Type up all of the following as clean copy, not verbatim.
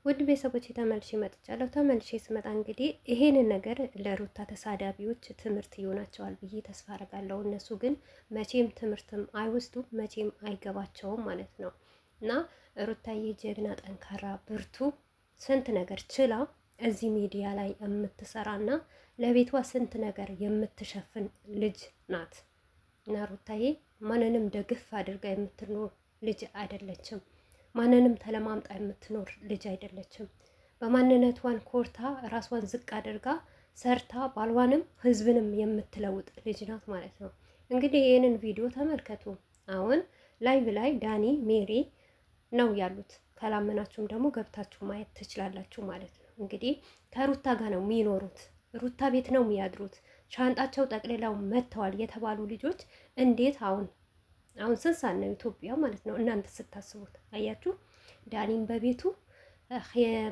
ውድ ቤተሰቦች ተመልሼ መጥቻለሁ። ተመልሼ ስመጣ እንግዲህ ይሄንን ነገር ለሩታ ተሳዳቢዎች ትምህርት ይሆናቸዋል ብዬ ተስፋ አደርጋለሁ። እነሱ ግን መቼም ትምህርትም አይወስዱም፣ መቼም አይገባቸውም ማለት ነው። እና ሩታዬ ጀግና፣ ጠንካራ፣ ብርቱ ስንት ነገር ችላ እዚህ ሚዲያ ላይ የምትሰራና ለቤቷ ስንት ነገር የምትሸፍን ልጅ ናት። እና ሩታዬ ማንንም ደግፍ አድርጋ የምትኖር ልጅ አይደለችም። ማንንም ተለማምጣ የምትኖር ልጅ አይደለችም። በማንነቷን ኮርታ ራሷን ዝቅ አድርጋ ሰርታ ባልዋንም ህዝብንም የምትለውጥ ልጅ ናት ማለት ነው። እንግዲህ ይህንን ቪዲዮ ተመልከቱ። አሁን ላይቭ ላይ ዳኒ ሜሪ ነው ያሉት። ካላመናችሁም ደግሞ ገብታችሁ ማየት ትችላላችሁ ማለት ነው። እንግዲህ ከሩታ ጋር ነው የሚኖሩት፣ ሩታ ቤት ነው የሚያድሩት። ሻንጣቸው ጠቅልለው መጥተዋል የተባሉ ልጆች እንዴት አሁን ስንት ሰዓት ነው ኢትዮጵያ ማለት ነው? እናንተ ስታስቡት አያችሁ። ዳኒም በቤቱ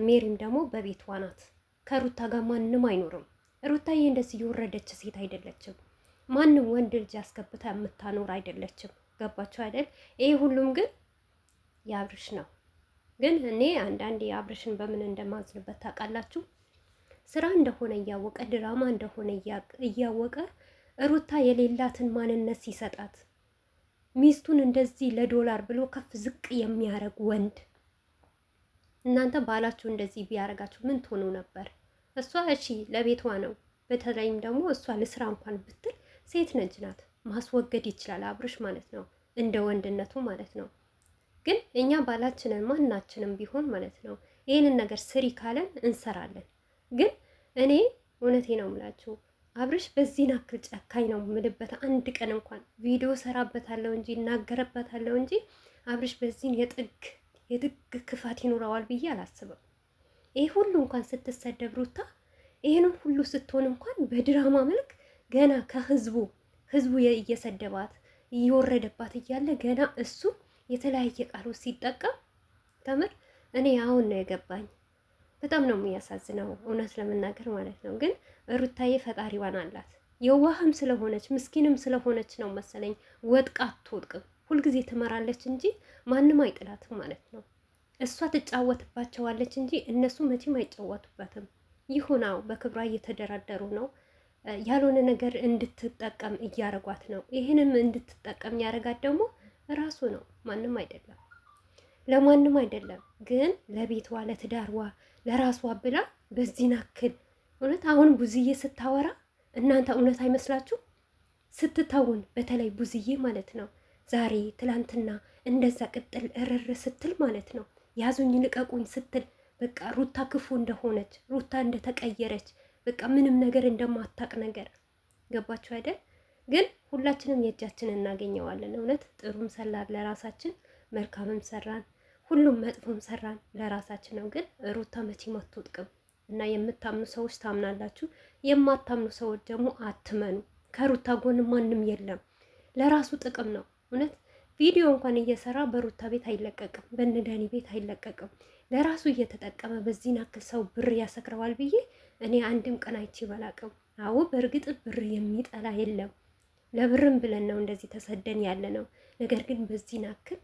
ሜሪም ደግሞ በቤቷ ናት። ከሩታ ጋር ማንም አይኖርም። ሩታዬ እንደዚህ የወረደች ሴት አይደለችም። ማንም ወንድ ልጅ አስገብታ የምታኖር አይደለችም። ገባችሁ አይደል? ይሄ ሁሉም ግን የአብርሽ ነው። ግን እኔ አንዳንዴ የአብርሽን በምን እንደማዝንበት ታውቃላችሁ? ስራ እንደሆነ እያወቀ ድራማ እንደሆነ እያወቀ ሩታ የሌላትን ማንነት ሲሰጣት ሚስቱን እንደዚህ ለዶላር ብሎ ከፍ ዝቅ የሚያደርግ ወንድ እናንተ ባላችሁ እንደዚህ ቢያደርጋችሁ ምን ትሆኑ ነበር? እሷ እሺ ለቤቷ ነው። በተለይም ደግሞ እሷ ለስራ እንኳን ብትል ሴት ነች ናት፣ ማስወገድ ይችላል አብርሽ ማለት ነው፣ እንደ ወንድነቱ ማለት ነው። ግን እኛ ባላችንን ማናችንም ቢሆን ማለት ነው ይህንን ነገር ስሪ ካለን እንሰራለን። ግን እኔ እውነቴ ነው የምላችሁ አብርሽ በዚህን አክል ጨካኝ ነው የምልበት አንድ ቀን እንኳን ቪዲዮ ሰራበታለሁ እንጂ እናገረበታለሁ እንጂ አብርሽ በዚህን የጥግ ክፋት ይኖረዋል ብዬ አላስብም። ይሄ ሁሉ እንኳን ስትሰደብ ሩታ ይሄንን ሁሉ ስትሆን እንኳን በድራማ መልክ ገና ከህዝቡ እየሰደባት እየወረደባት እያለ ገና እሱ የተለያየ ቃሎች ሲጠቀም ተምር እኔ አሁን ነው የገባኝ። በጣም ነው የሚያሳዝነው እውነት ለመናገር ማለት ነው። ግን ሩታዬ ፈጣሪዋን አላት። የዋህም ስለሆነች ምስኪንም ስለሆነች ነው መሰለኝ ወጥቃ አትወድቅም። ሁልጊዜ ትመራለች እንጂ ማንም አይጥላትም ማለት ነው። እሷ ትጫወትባቸዋለች እንጂ እነሱ መቼም አይጫወቱበትም። ይሁናው በክብሯ እየተደራደሩ ነው። ያልሆነ ነገር እንድትጠቀም እያረጓት ነው። ይህንም እንድትጠቀም ያረጋት ደግሞ ራሱ ነው፣ ማንም አይደለም፣ ለማንም አይደለም። ግን ለቤቷ ለትዳርዋ ለራሷ ብላ በዚህ ናክል እውነት አሁን ቡዝዬ ስታወራ እናንተ እውነት አይመስላችሁ? ስትታውን በተለይ ቡዝዬ ማለት ነው ዛሬ ትላንትና እንደዛ ቅጥል እርር ስትል ማለት ነው ያዙኝ ልቀቁኝ ስትል በቃ ሩታ ክፉ እንደሆነች ሩታ እንደተቀየረች በቃ ምንም ነገር እንደማታቅ ነገር ገባችሁ አይደል? ግን ሁላችንም የእጃችን እናገኘዋለን። እውነት ጥሩም ሰራን ለራሳችን፣ መልካምም ሰራን፣ ሁሉም መጥፎም ሰራን ለራሳችን ነው። ግን ሩታ መቼም አትወድቅም እና የምታምኑ ሰዎች ታምናላችሁ፣ የማታምኑ ሰዎች ደግሞ አትመኑ። ከሩታ ጎን ማንም የለም። ለራሱ ጥቅም ነው። እውነት ቪዲዮ እንኳን እየሰራ በሩታ ቤት አይለቀቅም፣ በነዳኒ ቤት አይለቀቅም። ለራሱ እየተጠቀመ በዚህ ናክል ሰው ብር ያሰክረዋል ብዬ እኔ አንድም ቀን አይቼ ባላቅም። አዎ በእርግጥ ብር የሚጠላ የለም። ለብርም ብለን ነው እንደዚህ ተሰደን ያለ ነው። ነገር ግን በዚህ ናክል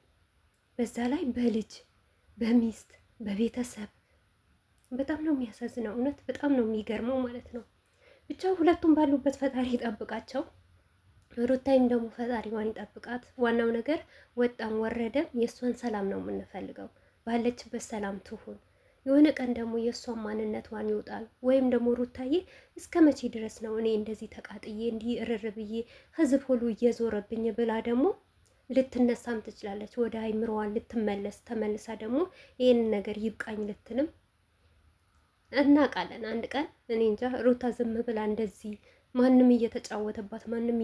በዛ ላይ በልጅ በሚስት በቤተሰብ በጣም ነው የሚያሳዝነው። እውነት በጣም ነው የሚገርመው ማለት ነው። ብቻ ሁለቱም ባሉበት ፈጣሪ ይጠብቃቸው። ሩታይም ደግሞ ፈጣሪዋን ይጠብቃት። ዋናው ነገር ወጣም ወረደም የእሷን ሰላም ነው የምንፈልገው። ባለችበት ሰላም ትሁን። የሆነ ቀን ደግሞ የእሷን ማንነቷን ይውጣል። ወይም ደግሞ ሩታዬ እስከ መቼ ድረስ ነው እኔ እንደዚህ ተቃጥዬ እንዲህ እርር ብዬ ህዝብ ሁሉ እየዞረብኝ ብላ ደግሞ ልትነሳም ትችላለች። ወደ አይምሮዋን ተመልሳ ደግሞ ይህንን ነገር ይብቃኝ ልትልም እናውቃለን። አንድ ቀን እኔ እንጃ ሩታ ዝም ብላ እንደዚህ ማንም እየተጫወተባት ማንም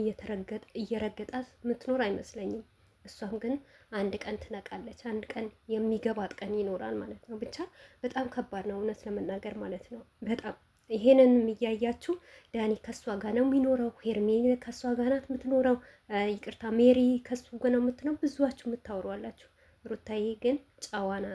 እየረገጣት ምትኖር አይመስለኝም። እሷም ግን አንድ ቀን ትነቃለች። አንድ ቀን የሚገባት ቀን ይኖራል ማለት ነው። ብቻ በጣም ከባድ ነው እውነት ለመናገር ማለት ነው። በጣም ይሄንንም እያያችሁ ዳኒ ከሷ ጋር ነው የሚኖረው፣ ሄርሜላ ከሷ ጋር ናት የምትኖረው፣ ይቅርታ ሜሪ ከሱ ጋር ነው የምትኖረው። ብዙዋችሁ የምታወሩ አላችሁ። ሩታዬ ግን ጨዋ ናት።